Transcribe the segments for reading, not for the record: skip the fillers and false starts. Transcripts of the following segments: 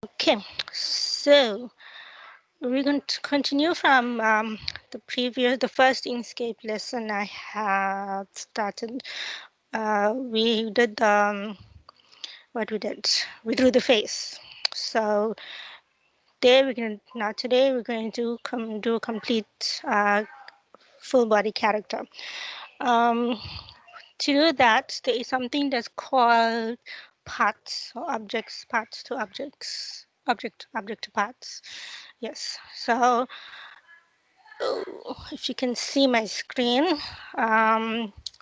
Okay, so we're going to continue from the first Inkscape lesson I have started. We did what we did. We drew the face. So today we're going to do a complete full body character. Um, to do that, there is something that's called parts or objects, parts to objects, object to parts. Yes. So if you can see my screen,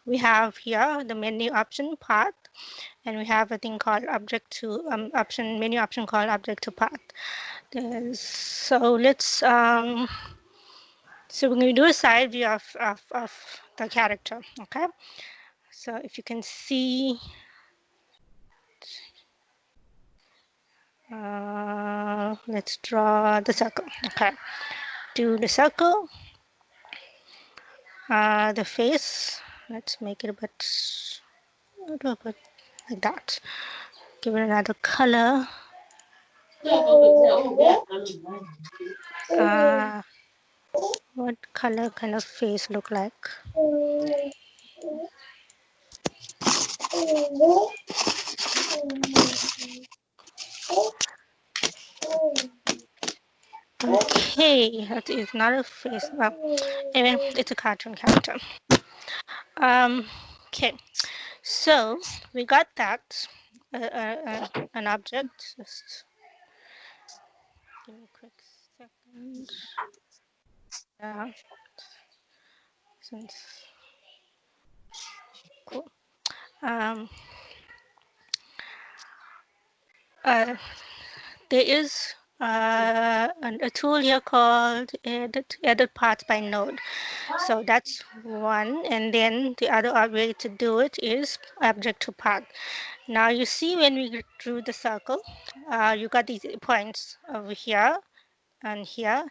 we have here the menu option part, and we have a thing called object to menu option called object to path. So so we're going to do a side view of the character. Okay, so if you can see, let's draw the circle. Okay, do the circle, the face. Let's make it a bit like that. Give it another color. What color kind of face look like? Okay, that is not a face. Well, anyway, it's a cartoon character. Okay, so we got that. An object. Just give me a quick second. Since cool. Um, there is a tool here called edit path by node. So that's one, and then the other way to do it is object to path. Now you see when we drew the circle, you got these points over here and here,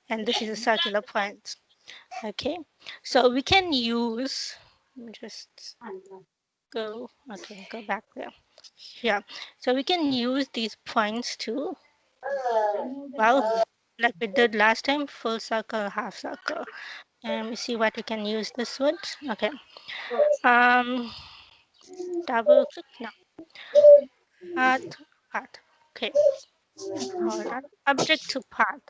and this is a circular point. Okay, so we can use, let me just go back there. Yeah, so we can use these points to, well, like we did last time, full circle, half circle. And we see what we can use this with. Okay. Double click now. Path. Okay. Hold on. Object to path.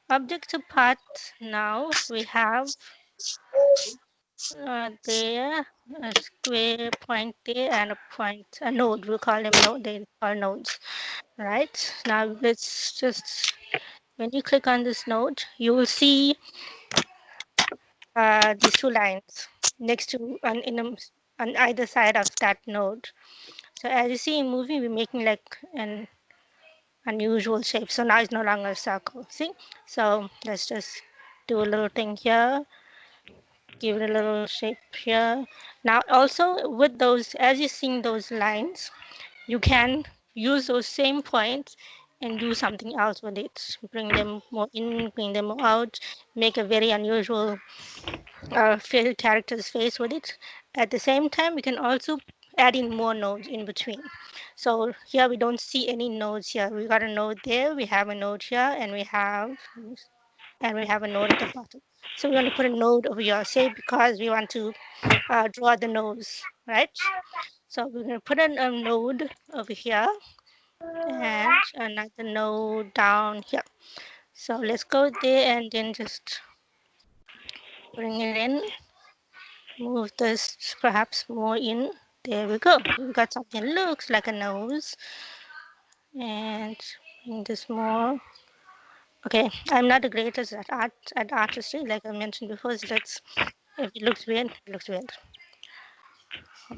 Object to path. Now we have there a square point there and a node. We'll call them node. They are nodes. Right. Now let's just, when you click on this node, you will see these two lines next to on either side of that node. So as you see in movie, we're making like an unusual shape. So now it's no longer a circle. See? So let's just do a little thing here, give it a little shape here. Now also with those, as you're seeing those lines, you can use those same points and do something else with it. Bring them more in, bring them more out, make a very unusual character's face with it. At the same time, we can also add in more nodes in between. So here we don't see any nodes here. We got a node there, we have a node here, and we have a node at the bottom. So we want to put a node over here, say because we want to draw the nose, right? So we're going to put a node over here and another node down here. So let's go there and then just bring it in. Move this perhaps more in. There we go. We got something that looks like a nose. And bring this more. Okay, I'm not the greatest at artistry, like I mentioned before. So let's, if it looks weird, it looks weird.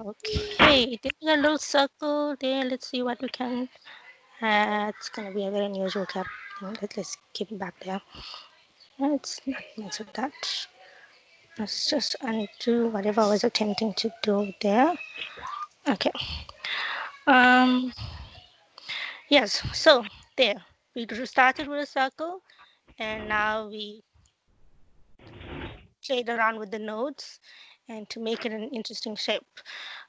Okay, there's a little circle there. Let's see what we can. It's gonna be a very unusual cap thing. Let's keep it back there. Let's not mess with that. Let's just undo whatever I was attempting to do there. Okay. Yes, so there, we started with a circle and now we played around with the nodes and to make it an interesting shape.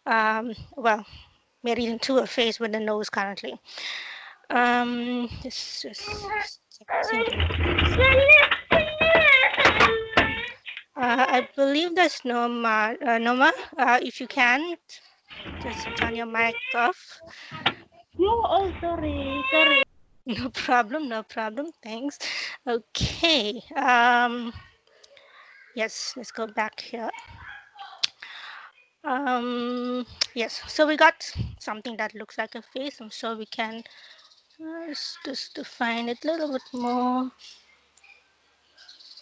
Well, made it into a face with the nose currently. Just syncing. I believe that's Noma. Noma, if you can, just turn your mic off. Oh, sorry. No problem, no problem. Thanks. Okay. Yes, let's go back here. Yes, so we got something that looks like a face. I'm sure we can just define it a little bit more.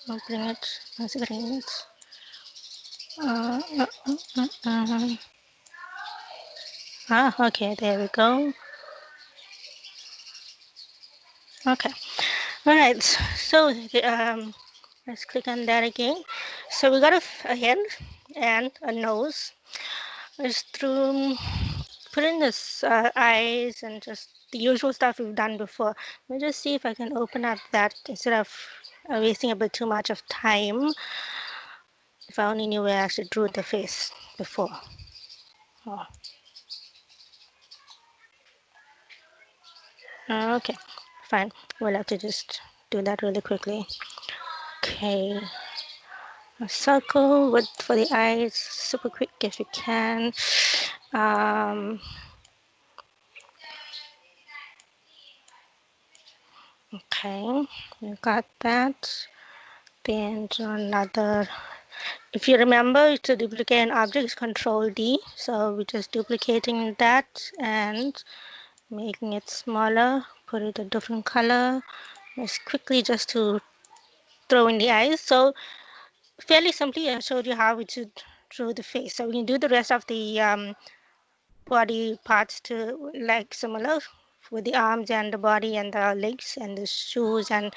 I'll bring it. Let's bring it. Uh, uh, uh, uh. Okay, there we go. Okay, all right. So let's click on that again. So we got a head and a nose. Let's put in this eyes and just the usual stuff we've done before. Let me just see if I can open up that instead of wasting a bit too much of time. If I only knew where I actually drew the face before. Oh. Okay, fine. We'll have to just do that really quickly. Okay, a circle with for the eyes, super quick if you can. Okay, you got that. Then another. If you remember, to duplicate an object is Control D. So we're just duplicating that and making it smaller. Put it a different color. Just quickly just to throw in the eyes. So fairly simply, I showed you how we should draw the face. So we can do the rest of the body parts to like similar with the arms and the body and the legs and the shoes and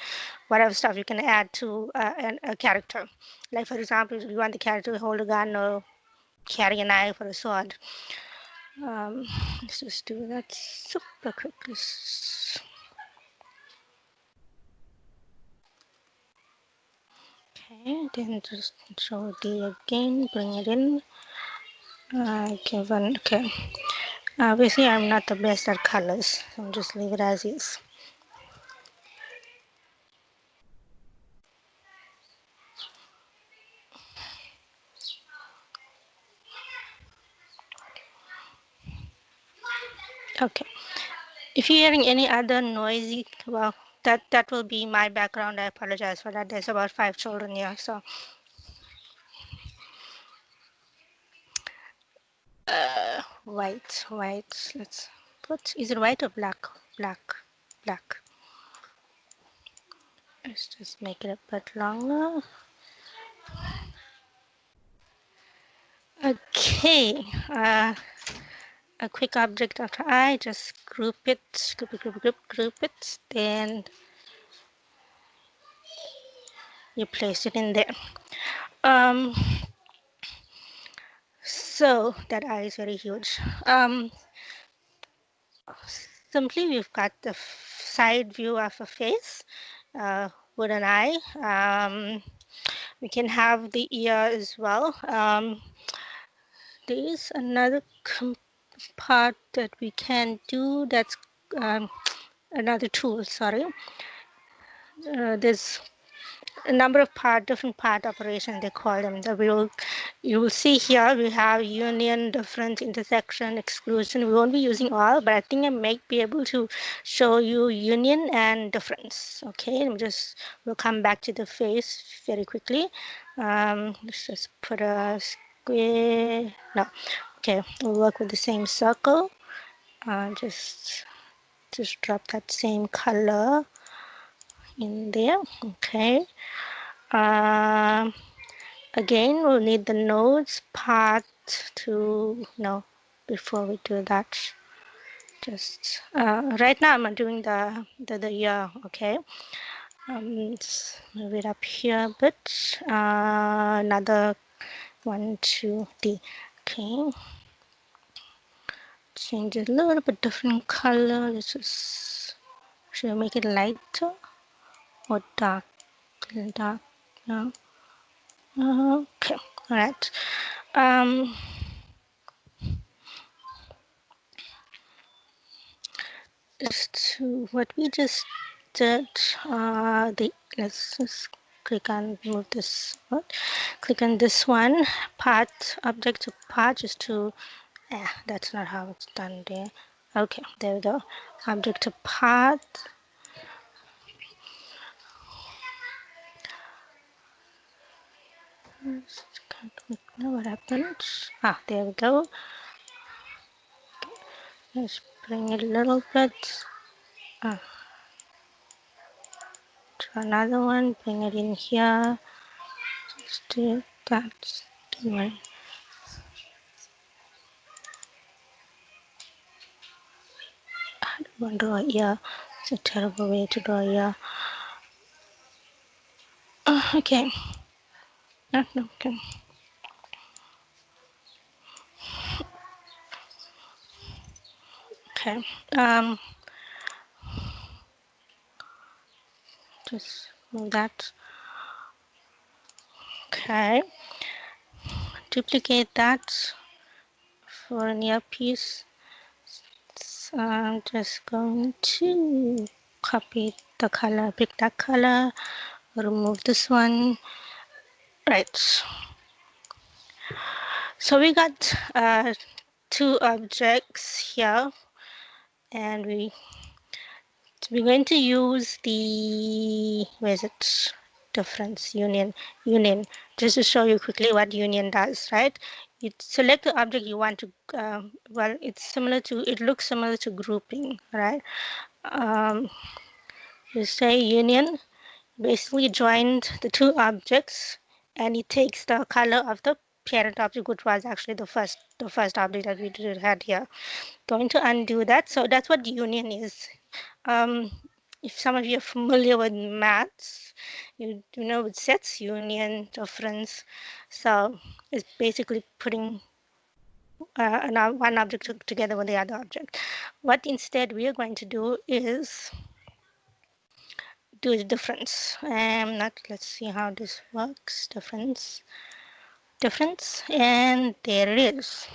whatever stuff you can add to a character. Like for example, if you want the character to hold a gun or carry a knife or a sword. Let's just do that super quickly. Okay, then just show D again, bring it in. Given, okay. Obviously, I'm not the best at colors, so I'll just leave it as is. Okay. If you're hearing any other noisy, well, that will be my background. I apologize for that. There's about 5 children here, so white. Let's put. Is it white or black? Black. Let's just make it a bit longer. Okay. A quick object after I just group it, group it. Then you place it in there. Um, so that eye is very huge. Simply we've got the side view of a face with an eye. We can have the ear as well. There is another part that we can do. That's another tool. Sorry. There's a number of different part operations they call them. You will see here we have union, difference, intersection, exclusion. We won't be using all, but I think I may be able to show you union and difference. Okay, we'll come back to the face very quickly. Let's just put a square. No, okay, we'll work with the same circle. Just drop that same color in there. Okay. Um, Again, we'll need the nodes part to know before we do that. Just right now, I'm doing the year. Okay. Let's move it up here a bit. Another 1, 2, 3. Okay. Change it a little bit different color. Should I make it lighter or dark? Dark. No. Okay. All right. Just to what we just did. Let's just click on move this. What? Click on this one. Path object to path just to. Yeah, that's not how it's done there. Okay, there we go. Object to path. Now what happens? Ah, there we go. Let's bring it a little bit. Ah, try another one. Bring it in here. Still, that's doing. I don't want to draw a ear. It's a terrible way to draw a ear. Okay. No, no, okay. Okay. Um, just move that. Okay. Duplicate that for an earpiece. So I'm just going to copy the color, pick that color, remove this one. Right. So we got two objects here, and we're going to use the, where is it, difference, union, just to show you quickly what union does, right? You select the object you want to, well, it looks similar to grouping, right? You say union, basically joined the two objects, and it takes the color of the parent object, which was actually the first object that we had here. Going to undo that. So that's what union is. Um, if some of you are familiar with maths, you know with sets, union, difference. So it's basically putting one object together with the other object. What instead we are going to do is do the difference. Let's see how this works. Difference, and there it is.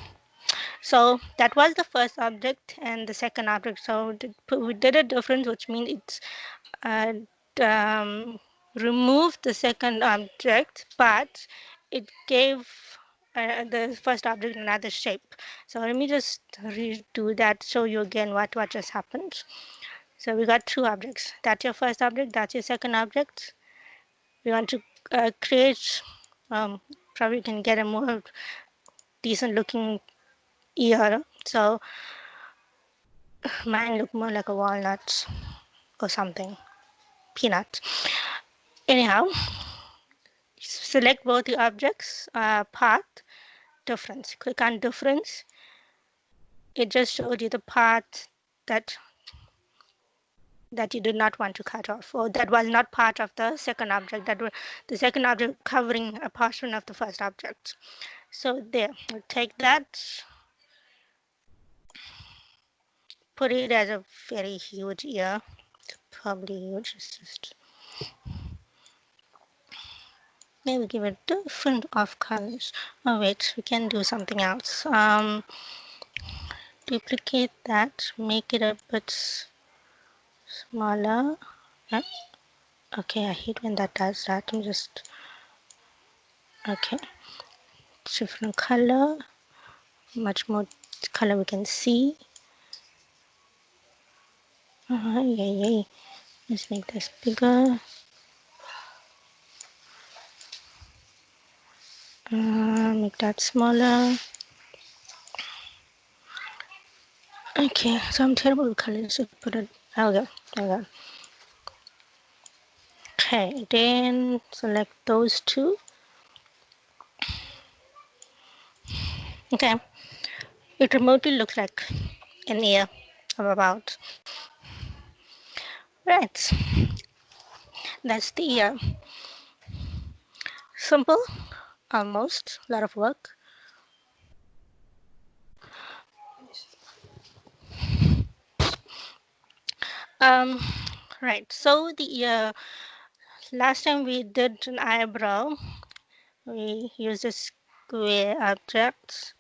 So that was the first object and the second object. So we did a difference, which means it's uh, removed the second object, but it gave the first object another shape. So let me just redo that, show you again what just happened. So we got two objects. That's your first object, that's your second object. We want to create, probably can get a more decent looking ear. So mine look more like a walnut or something, peanut. Anyhow, select both the objects, path, difference. Click on difference. It just showed you the part that you did not want to cut off, or that was not part of the second object, that were the second object covering a portion of the first object. So there, we'll take that, put it as a very huge ear. It's probably huge. It's just maybe give it different off colors. Oh wait, we can do something else. Duplicate that, make it a bit smaller. Okay, I hate when that does that. I'm just okay. Different color, much more color we can see. Yeah. Let's make this bigger. Make that smaller. Okay, so I'm terrible with colors. So put it. Okay, okay. Okay, then select those two. Okay, it remotely looks like an ear of about. Right, that's the ear. Simple, almost. A lot of work. Um, right. So the last time we did an eyebrow, we used a square object.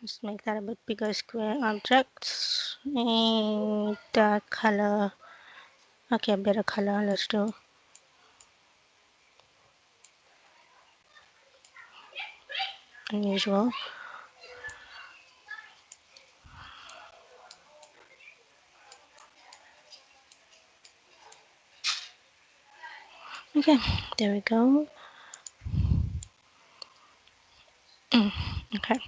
Let's make that a bit bigger square object. And that color. Okay, better color. Let's do unusual. Okay, there we go. Okay,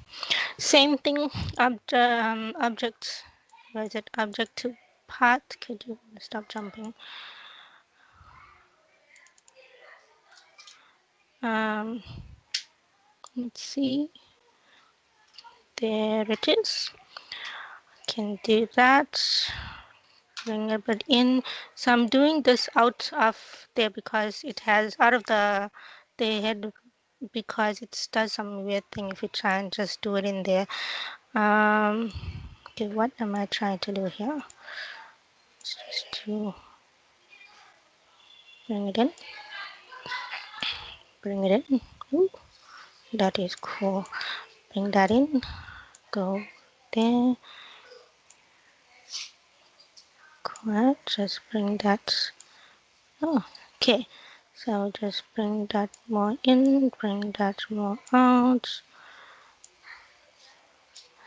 same thing. Object. Where is it? Object to path. Could you stop jumping? Um, let's see. There it is. Can do that. Bring a bit in. So I'm doing this out of there because it has out of the head because it does some weird thing if you try and just do it in there. Okay, what am I trying to do here? Just to bring it in, bring it in. Ooh, that is cool. Bring that in. Go there. Quiet. Just bring that. Oh, okay. So just bring that more in, bring that more out.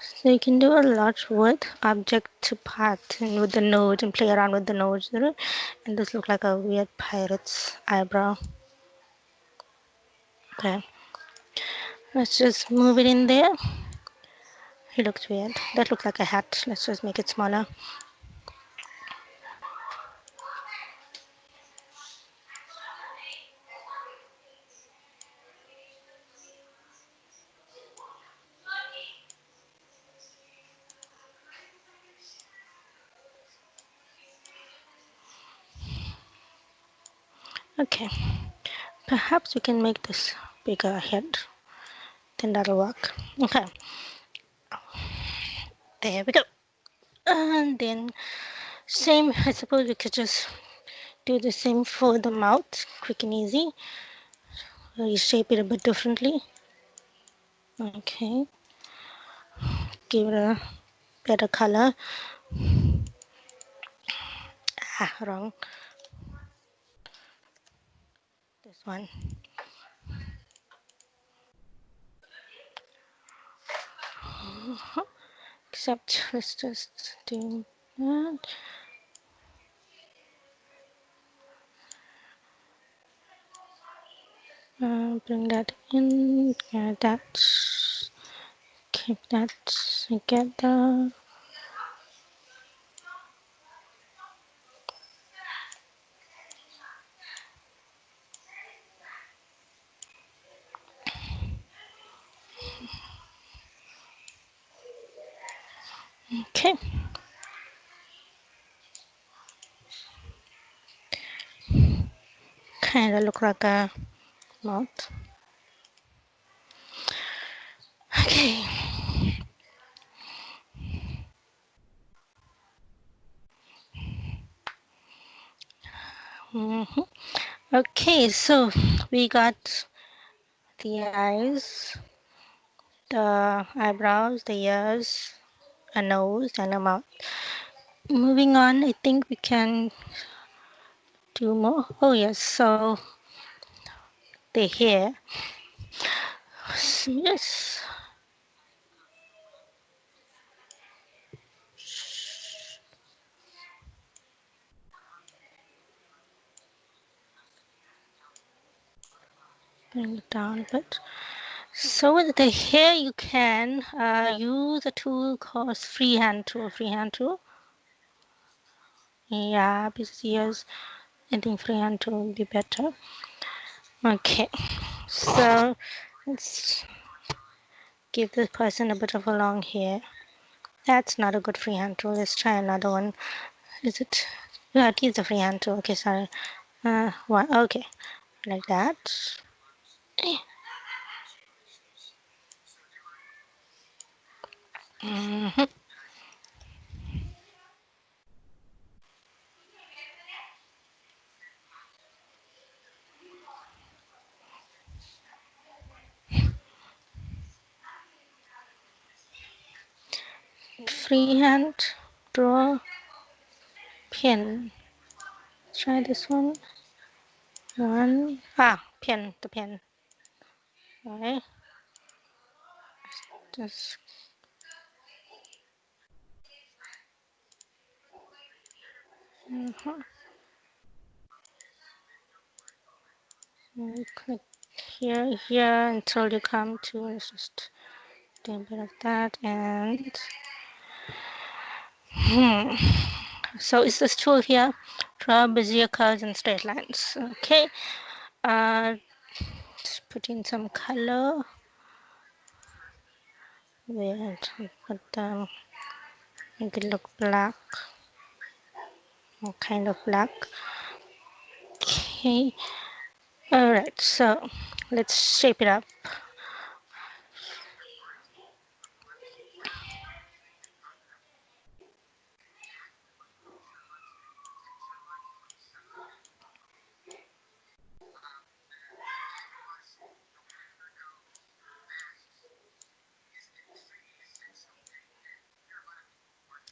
So you can do a lot with object to part and with the nodes and play around with the nodes. And this looks like a weird pirate's eyebrow. Okay, let's just move it in there. It looks weird. That looks like a hat. Let's just make it smaller. Okay, perhaps we can make this bigger head. Then that'll work. Okay, there we go. And then same, I suppose we could just do the same for the mouth, quick and easy. Reshape it a bit differently. Okay, give it a better color. Ah, wrong. This one. Except let's just do that. Bring that in. That. Keep that together. Okay. Kind of look like a mouth. Okay. hmm Okay, so we got the eyes, the eyebrows, the ears, a nose, and a mouth. Moving on, I think we can do more. Oh, yes, so the hair. Yes. Bring it down a bit. So with the hair, you can use a tool called freehand tool. Freehand tool. Yeah, because ears, I think freehand tool would be better. Okay, so let's give this person a bit of a long hair. That's not a good freehand tool. Let's try another one. Is it? Yeah, it is a freehand tool. Okay, sorry. One. Okay, like that. Mhm. freehand draw pen. Try this one. Pen, the pen. Right. Just uh click here until you come to just do a bit of that and so it's this tool here, draw bezier curves and straight lines. Okay, just put in some color. Wait, put make it look black, or kind of black. Okay, all right. So let's shape it up.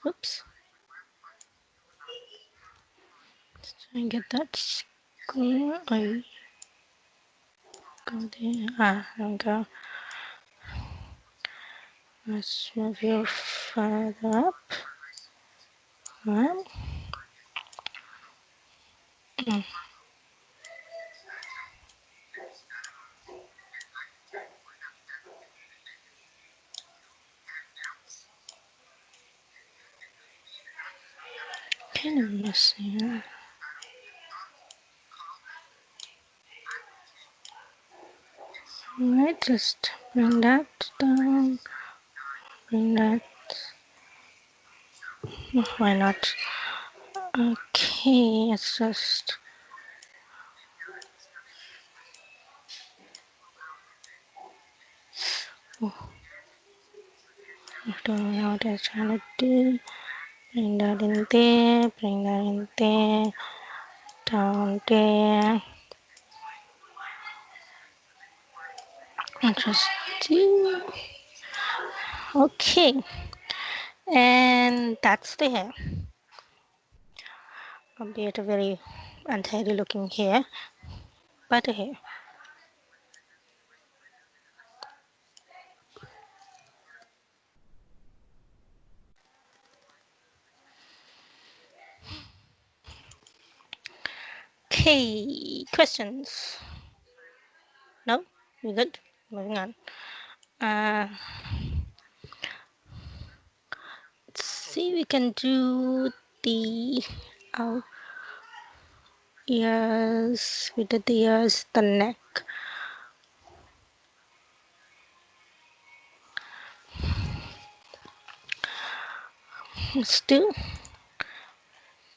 Oops. Try and get that square. I go there. There we go. Let's move you further up. Right. Kind of messy. Alright, just bring that down. Bring that. Why not? Okay, it's just. Oh, I don't know what I'm trying to do. Bring that in there. Bring that in there. Down there. Interesting. Okay, and that's the hair. Albeit a very untidy looking hair, but a hair. Okay, questions? No? We good? Moving on. Uh, let's see, we can do the our ears. We did the ears, the neck. Let's do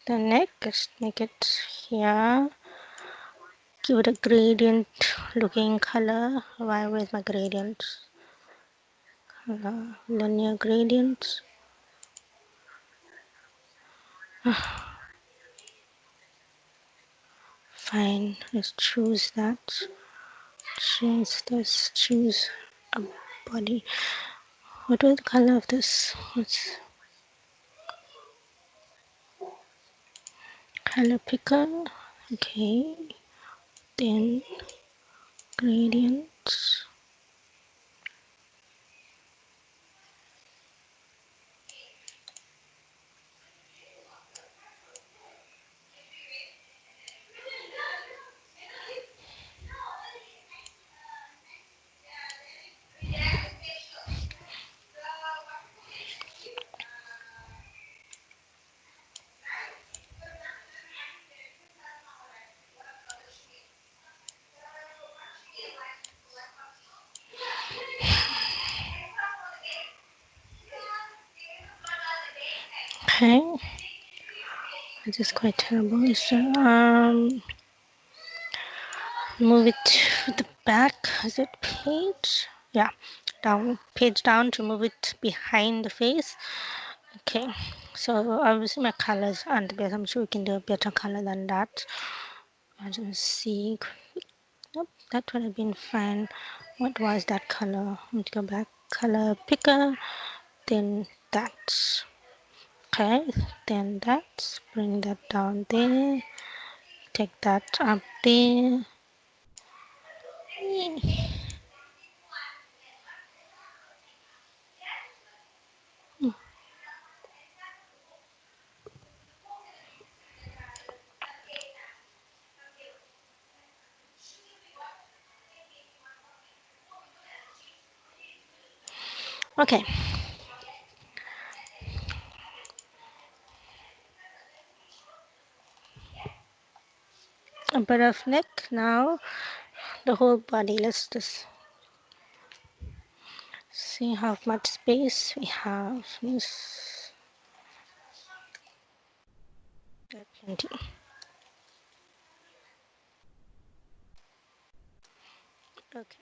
the neck. Just make it here. Give it a gradient looking color. Why where's my gradient? Color, linear gradients. Fine, let's choose that. Choose this. Choose a body. What was the color of this? What's color picker? Okay, then gradients. Okay, this is quite terrible. So move it to the back. Is it page? Yeah, down, page down to move it behind the face. Okay, so obviously my colors aren't the best. I'm sure we can do a better color than that. I just see. Nope, that would have been fine. What was that color? Let's go back. Color picker, then that. Okay, then that's bring that down there, take that up there. Okay, a bit of neck. Now the whole body. Let's just see how much space we have. Yes, plenty. Okay,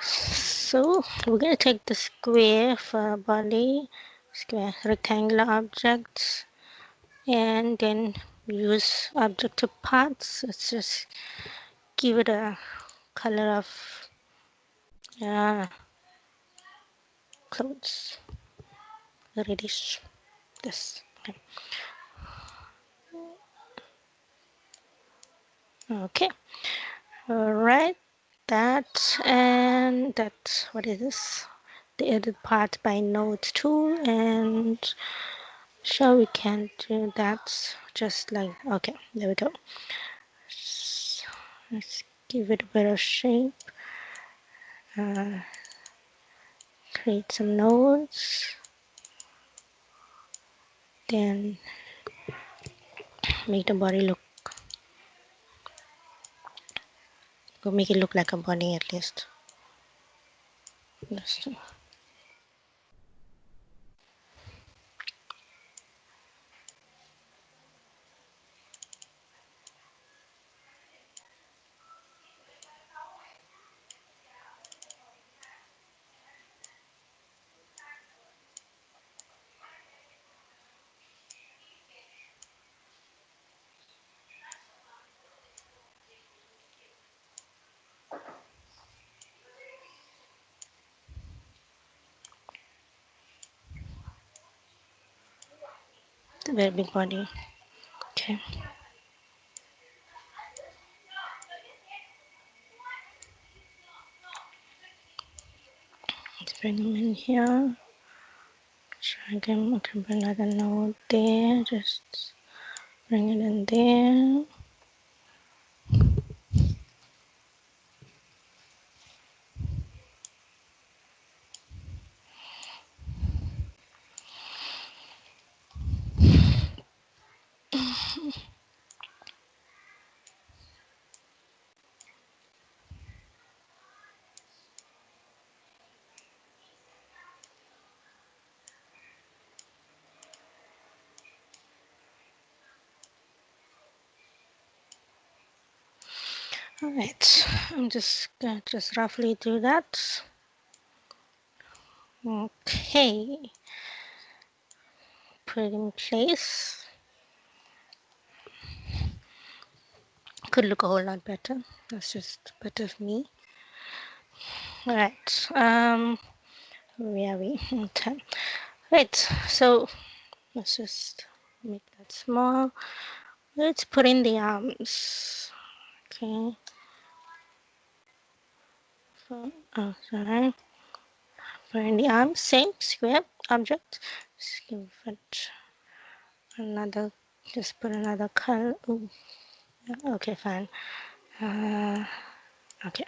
so we're gonna take the square for body, square rectangular objects, and then use objective parts. Let's just give it a color of clothes, reddish. This. Okay. All right. That and that. What is this? The edit part by node tool, and sure we can do that just like okay. There we go. Let's give it a bit of shape. Create some nodes. Then make the body look. Go make it look like a body at least. That's a very big body. Okay. Let's bring them in here. Drag him. Okay, bring another node there. Just bring it in there. All right. I'm just gonna just roughly do that. Okay. Put it in place. Could look a whole lot better. That's just better of me. All right. Where are we? Okay. Right. So let's just make that small. Let's put in the arms. Okay. So, oh, sorry. Put in the arms. Same square object. Just give it another. Just put another color. Ooh. Okay, fine. Uh, okay.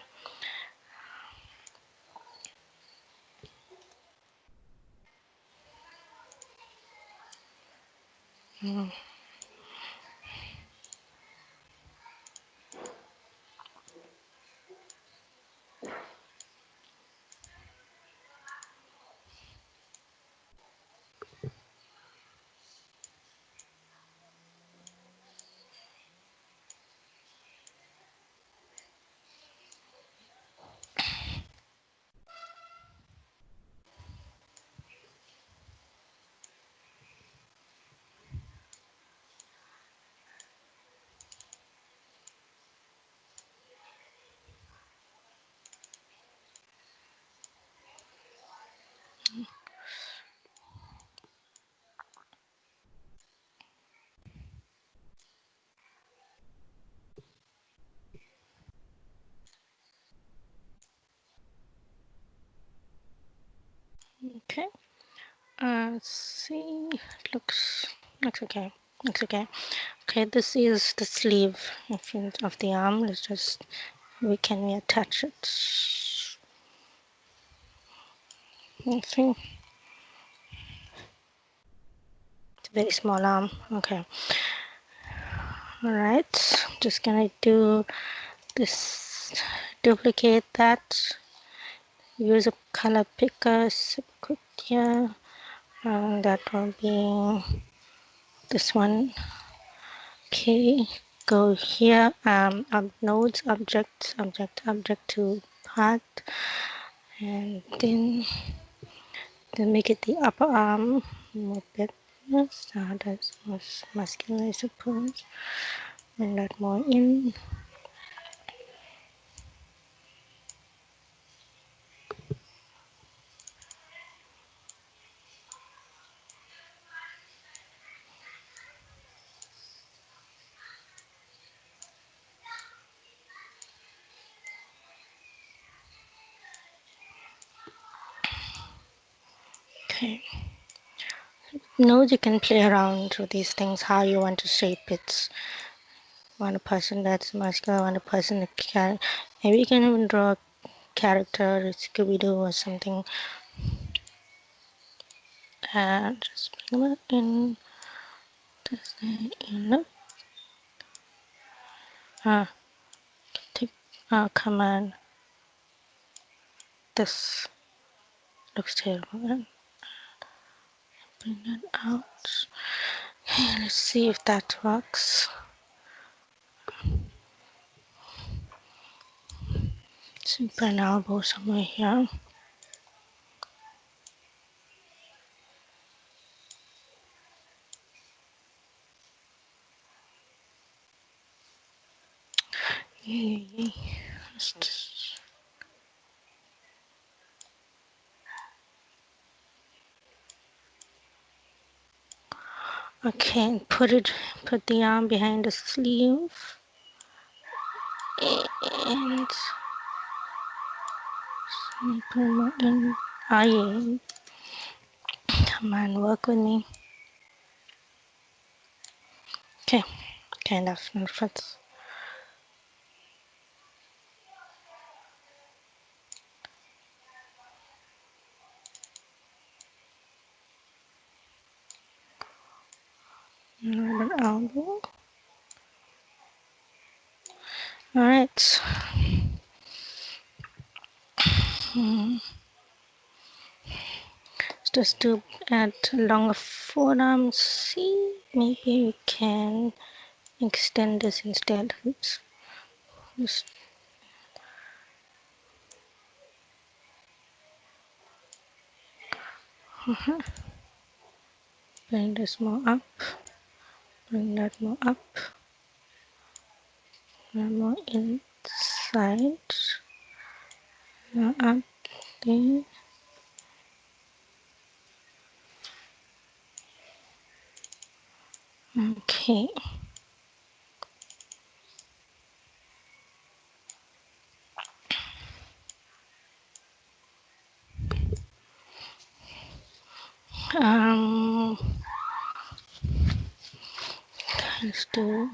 Okay. Let's see. It looks okay. Looks okay. Okay, this is the sleeve of the arm. Let's just we can attach it. Let's see. It's a very small arm. Okay. All right. Just gonna do this. Duplicate that. Use a color picker. Quick here. That will be this one. Okay, go here, nodes, object to path, and then make it the upper arm more bit. That's more muscular, I suppose. Bring that more in. Okay. Nodes, you can play around with these things, how you want to shape it. Want a person that's muscular, want a person that can. Maybe you can even draw a character, Scooby-Doo or something, and just bring them in. This in. Take command. This looks terrible. And bring it out. Okay, let's see if that works. So put an elbow somewhere here. Yay. Okay, put the arm behind the sleeve, and put more in. Ah, yeah. Come on, work with me. Okay, kind of fits. Another elbow. All right. Just to add longer forearms. See, maybe we can extend this instead. Oops. Just bring this more up. Bring that more up. And more inside. Now up there. Okay. Um, let's do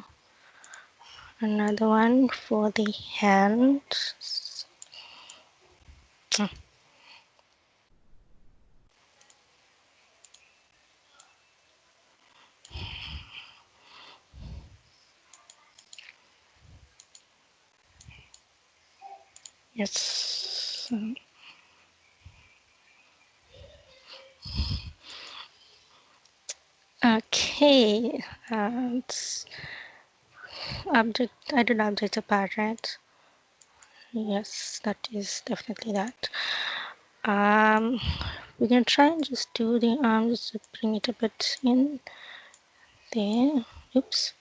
another one for the hands. Yes. Okay. It's object. I did object apart, right? Yes, that is definitely that. Um, we can try and just do the arms, just bring it a bit in there. Oops,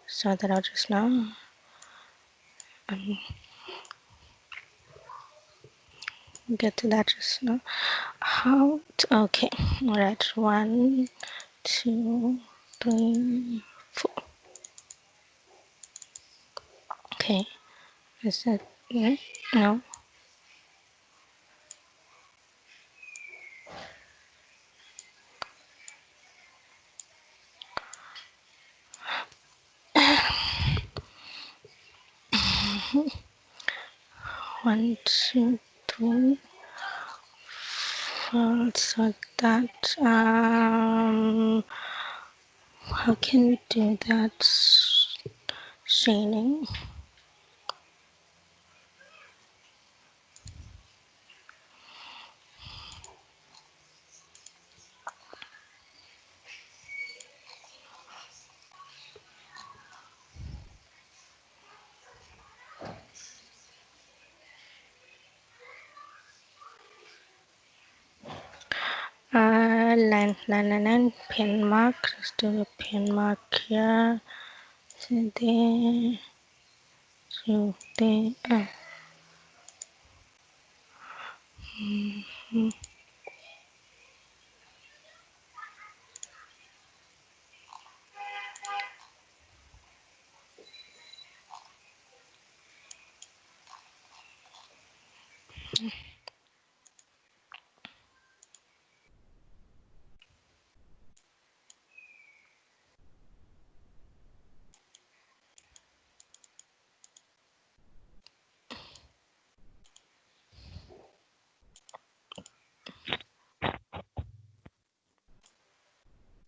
saw that out just now. Get to that just now. How? Okay, all right. 1, 2, 3, 4. Okay, is that right? No. 1, 2, 3. So that how can we do that? Shading. Line, pin mark. Let's do the pin mark here. So there, so there.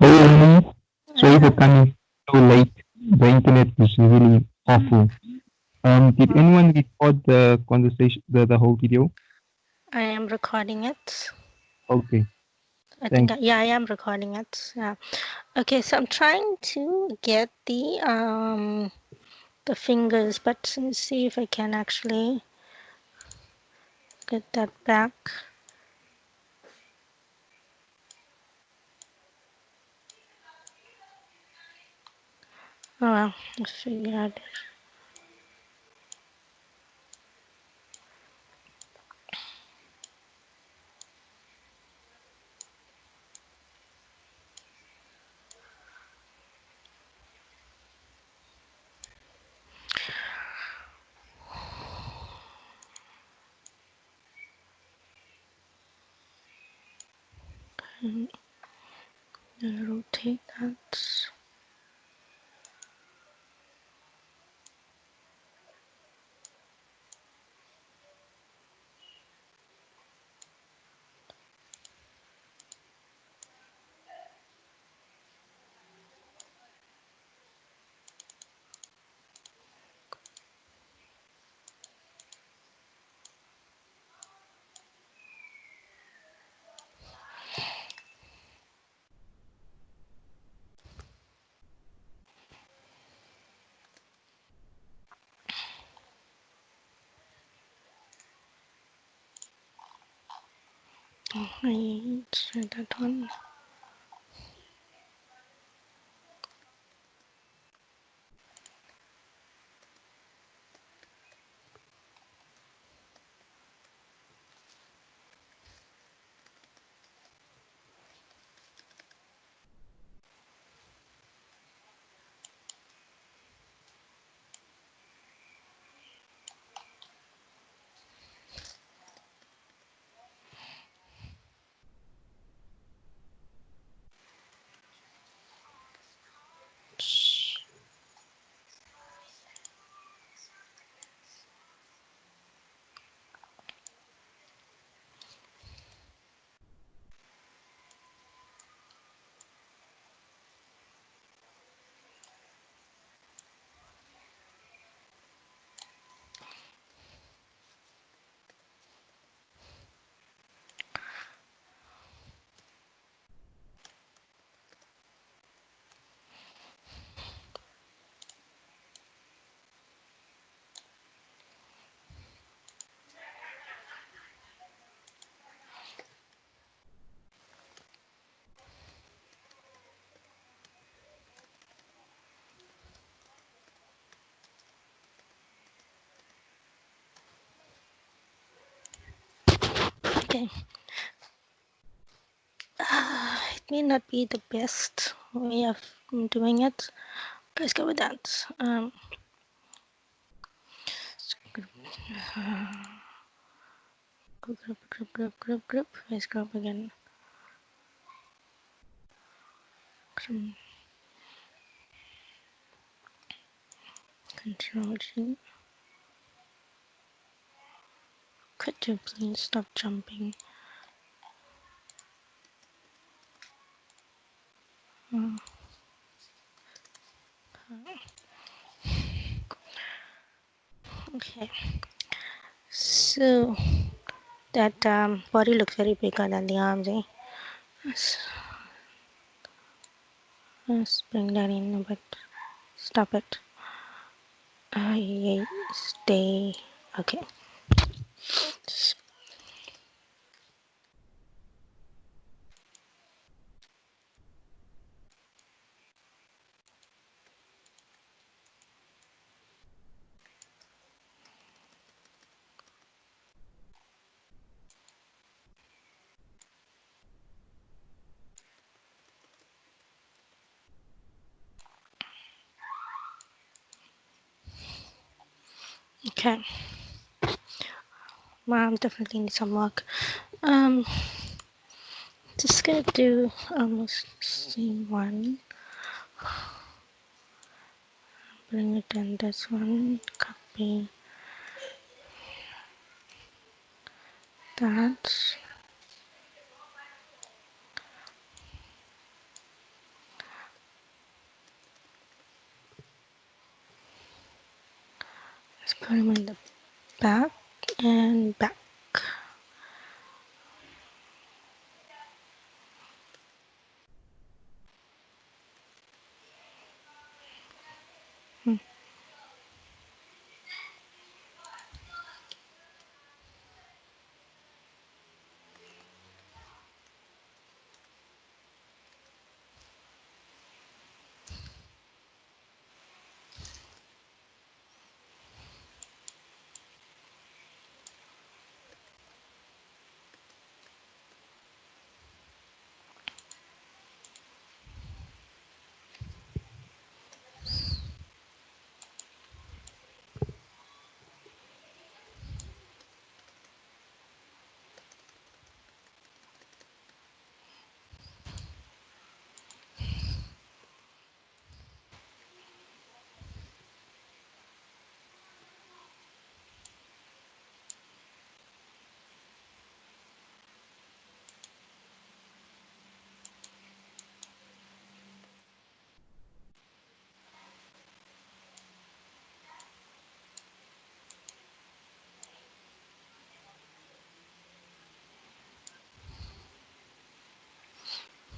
Hey, sorry Uh, for coming so late. The internet is really awful. Did anyone record the conversation, the whole video? I am recording it. Okay, I think, thanks. yeah, I am recording it. Yeah. Okay, so I'm trying to get the fingers, but let's see if I can actually get that back. Oh well, let's figure out. Rotate that. I try that one. Okay. It may not be the best way of doing it. Let's go with that. Group. Let's group again. Control G. Could you please stop jumping? Oh, okay. So that body looks very bigger than the arms, eh? Let's, let's bring that in a bit. Stop it. Yeah, stay. Okay. Okay. Mom definitely needs some work. Um, just gonna do almost same one. Bring it in this one. Copy that. Let's put them in the back and back. Hmm.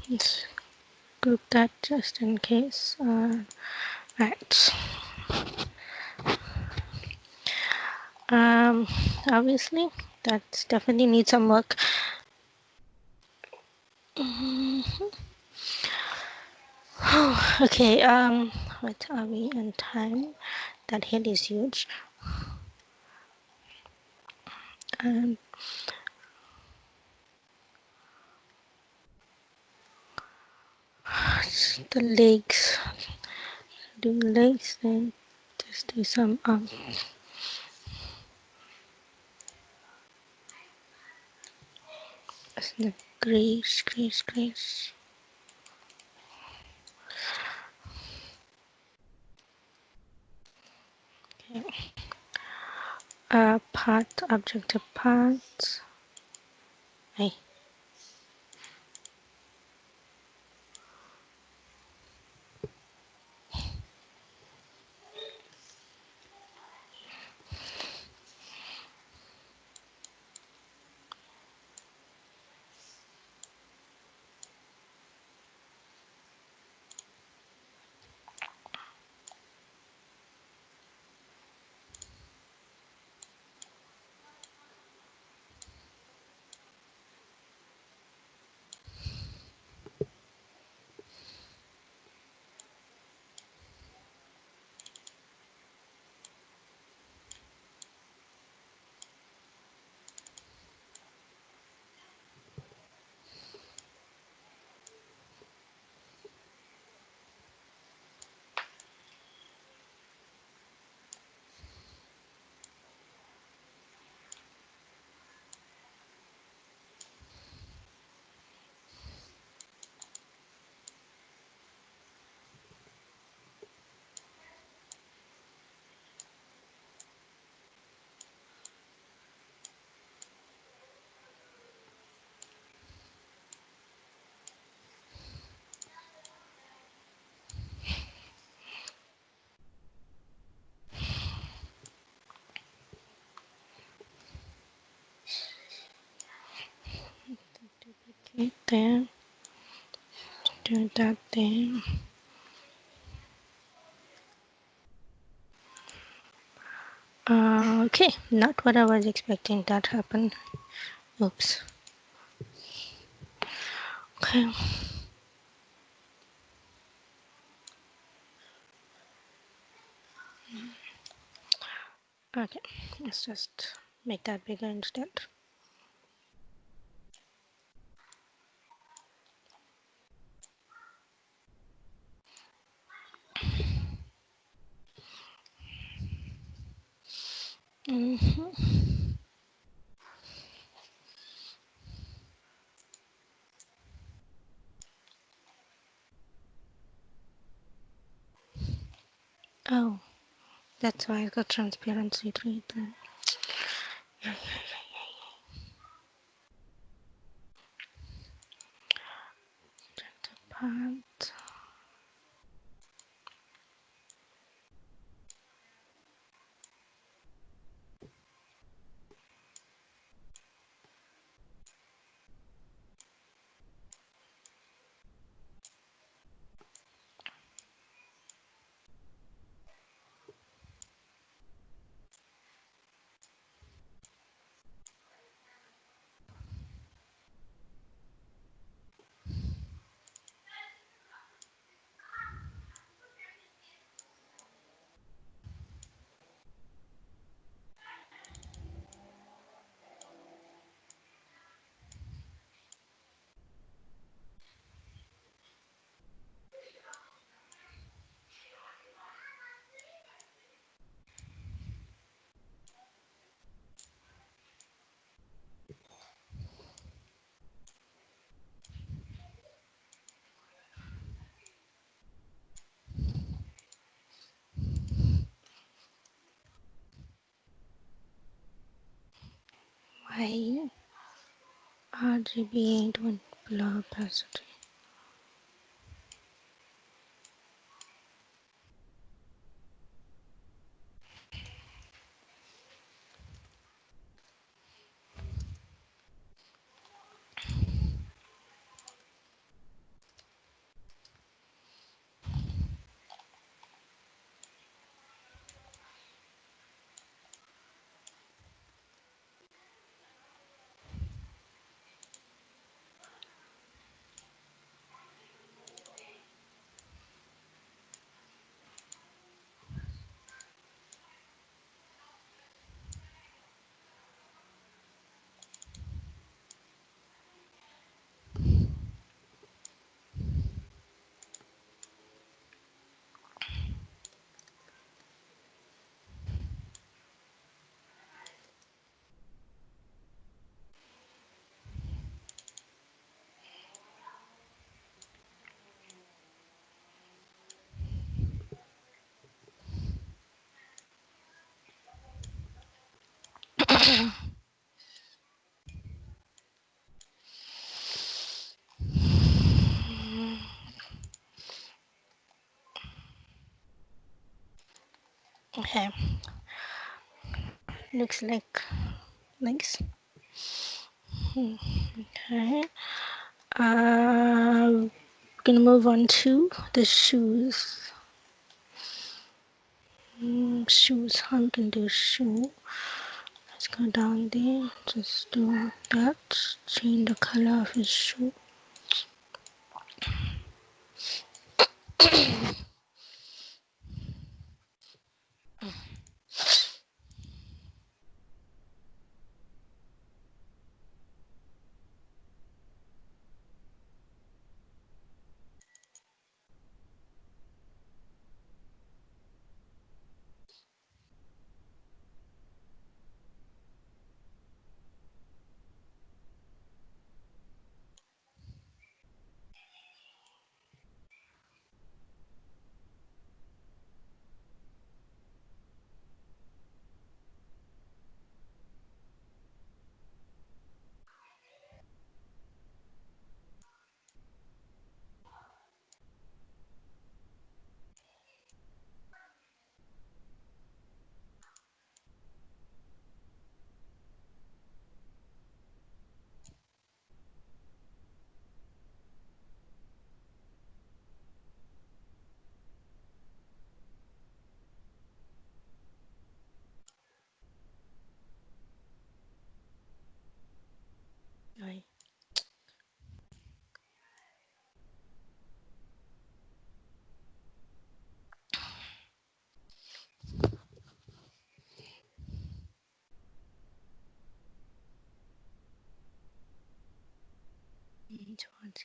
Let's group that just in case. Right. Um, obviously, that definitely needs some work. Okay. What are we in time? That head is huge. And the legs. Do legs, then just do some the grease, grease, grease. Okay. Part, objective parts. Hey. there, do that there. Okay, not what I was expecting that happened. Oops. Okay. Okay, let's just make that bigger instead. Hmm. Oh, that's why I got transparency 3 then. Part. Why RGB ain't one blur opacity? Okay, looks like nice. Okay, gonna move on to the shoes. Shoes, how we can do shoe? Let's go down there, just do that, change the color of his shoe.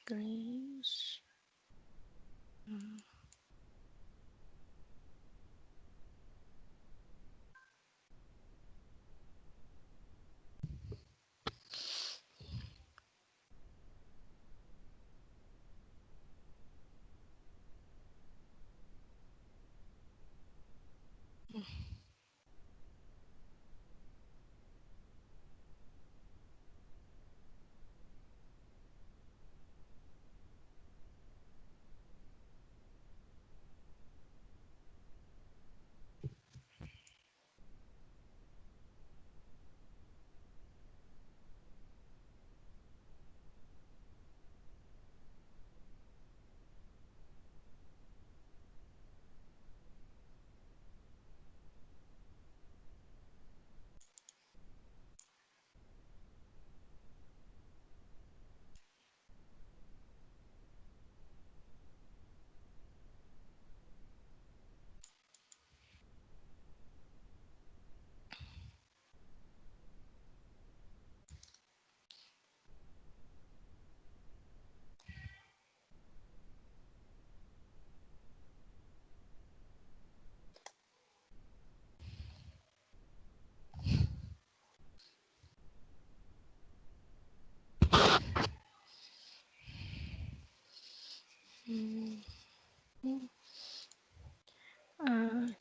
Categories. Mm,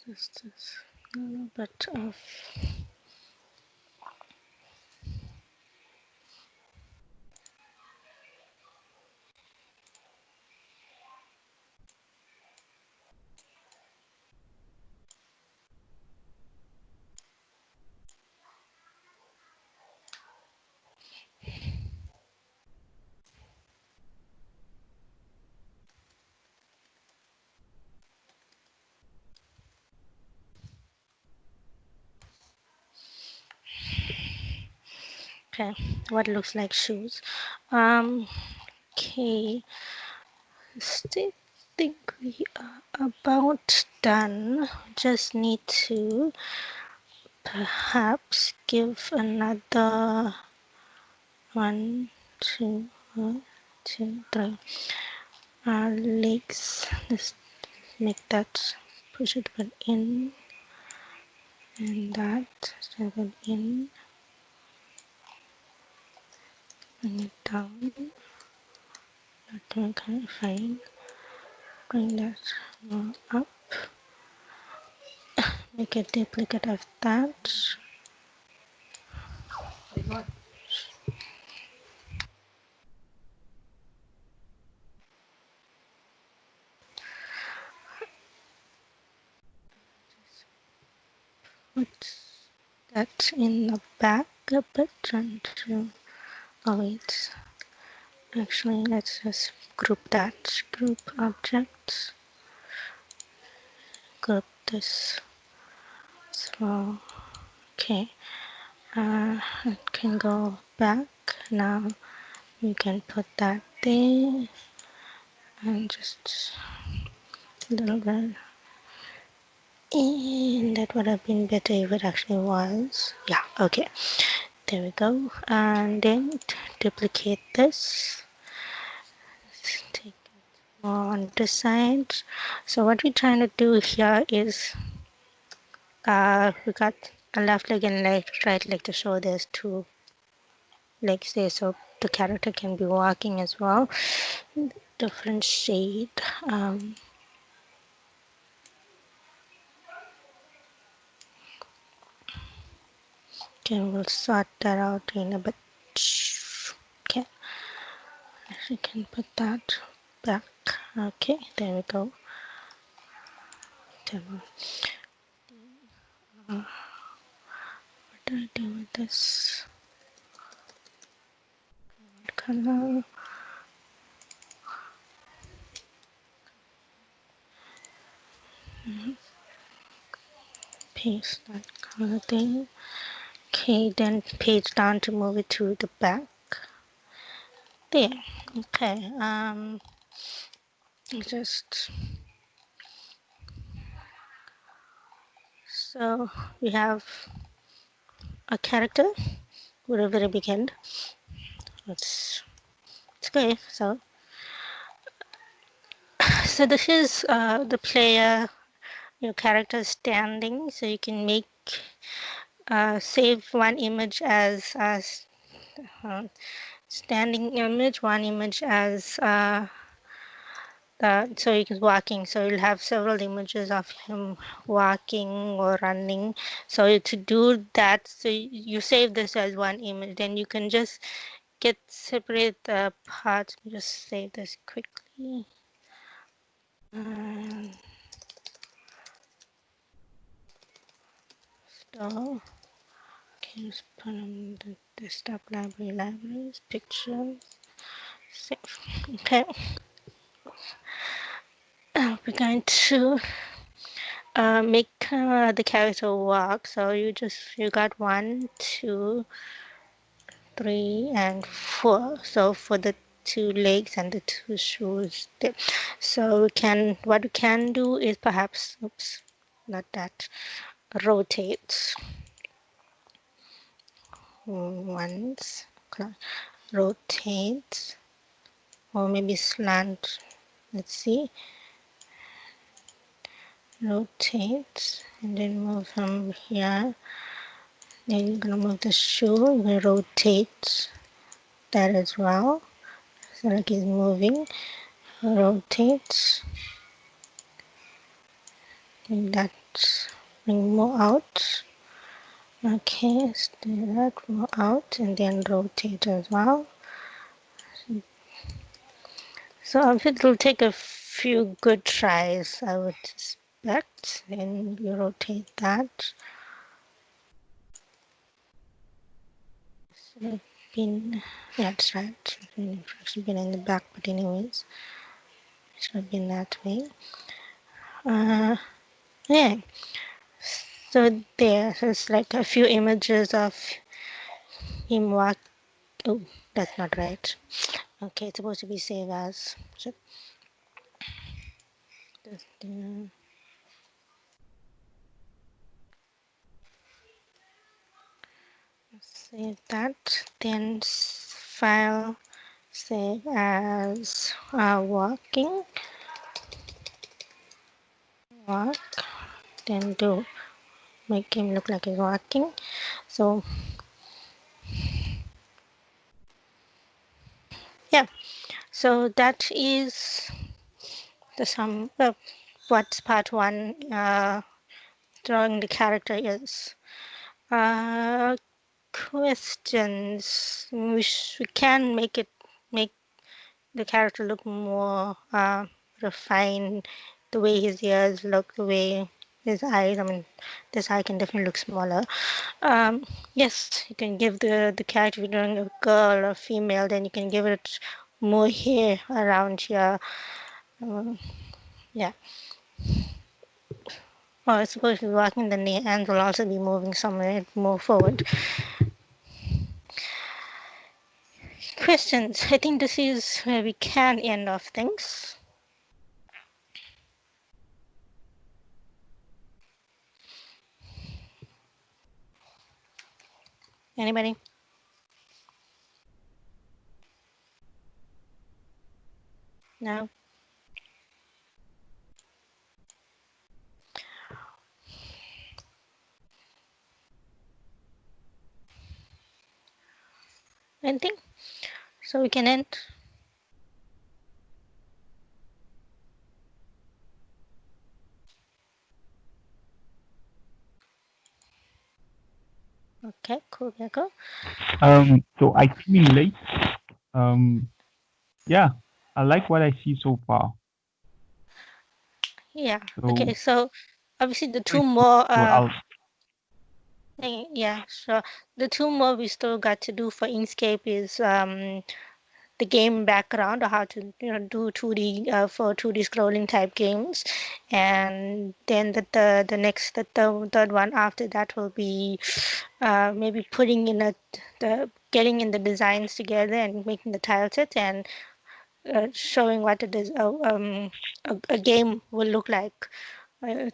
just a little bit of. Okay, what looks like shoes. Um, okay, still think we are about done. Just need to perhaps give another one, two, one, two, three. Legs. Let's make that push it one in and that seven in and it down. That kind of fine. Bring that one up. Make a duplicate of that. Put that in the back a bit and to oh wait. Actually let's just group that. Group objects. Group this as well. Okay. It can go back. Now you can put that there and just a little bit. And that would have been better if it actually was. Yeah, okay. There we go. And then duplicate this. Take it more on this side. So what we're trying to do here is we got a left leg and right leg to show there's two legs there, so the character can be walking as well. Different shade. Okay, we'll sort that out in a bit. Okay, we can put that back. Okay, there we go. What do I do with this color? Paste that color there. Okay, then page down to move it to the back. There. Okay. Just so we have a character with a very big head. It's okay. So So this is the player, your character standing. So you can make save one image as standing image, one image as so he's walking. So you'll have several images of him walking or running. So to do that, so you save this as one image, then you can just get separate the parts. Just save this quickly. Um, so okay, just put on the desktop libraries, pictures, save. Okay, we're going to make the character walk. So you got 1, 2, 3, and 4. So for the 2 legs and the 2 shoes. So what we can do is perhaps, oops, not that, rotate once, rotate, or maybe slant. Let's see, rotate, and then move from here. Then you're gonna move the shoe. You're gonna rotate that as well. So like it's moving. Rotate. Bring that. Bring more out. Okay, let's do that. More out, and then rotate as well. So it will take a few good tries, I would suspect. Then you rotate that. Should have been, yeah, that's right. Should have been in the back, but anyways, it should have been that way. Yeah. So there, so it's like a few images of him walk. Oh, that's not right. Okay, it's supposed to be save as. So just, save that. Then file, save as walking. Walk. Then do make him look like he's walking. So yeah. So that is the sum. What part one drawing the character is. Uh, Questions. We can make the character look more refined. The way his ears look, the way his eyes. I mean, this eye can definitely look smaller. Yes, you can give the character, if you're doing a girl or female, then you can give it more hair around here. Yeah. Or I suppose if you're walking, then the hands will also be moving somewhere more forward. Questions. I think this is where we can end off things. Anybody? No? Anything? So we can end. Okay, cool, Gecko. So I came in late. Um, yeah, I like what I see so far. Yeah. So Okay, so obviously the two it's more so I'll yeah, sure. The two more we still got to do for Inkscape is the game background, or how to do 2D for 2D scrolling type games, and then the next the third one after that will be maybe putting in the getting in the designs together and making the tile sets and showing what it is a game will look like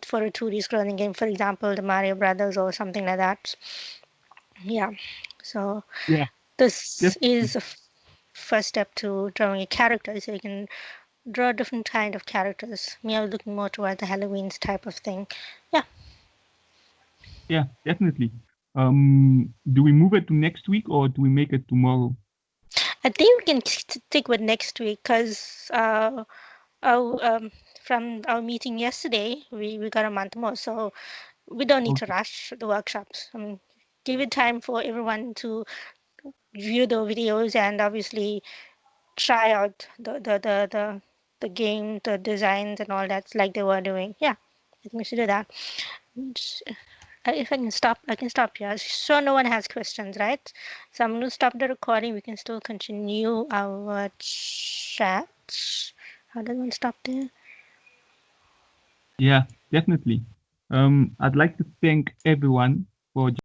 for a 2D scrolling game, for example, the Mario Brothers or something like that. Yeah. So yeah, this definitely. is a first step to drawing a character, so you can draw different kind of characters. Me, I was looking more toward the Halloween's type of thing. Yeah, Yeah, definitely. Do we move it to next week or do we make it tomorrow? I think we can stick with next week because our, from our meeting yesterday, we got a month more, so we don't need to Okay. rush the workshops. I mean, give it time for everyone to view the videos and obviously try out the game, the designs and all that like they were doing. Yeah, I think we should do that. If I can stop, I can stop here. So no one has questions, right? So I'm gonna stop the recording. We can still continue our chat. How does one stop there? Yeah, definitely. I'd like to thank everyone for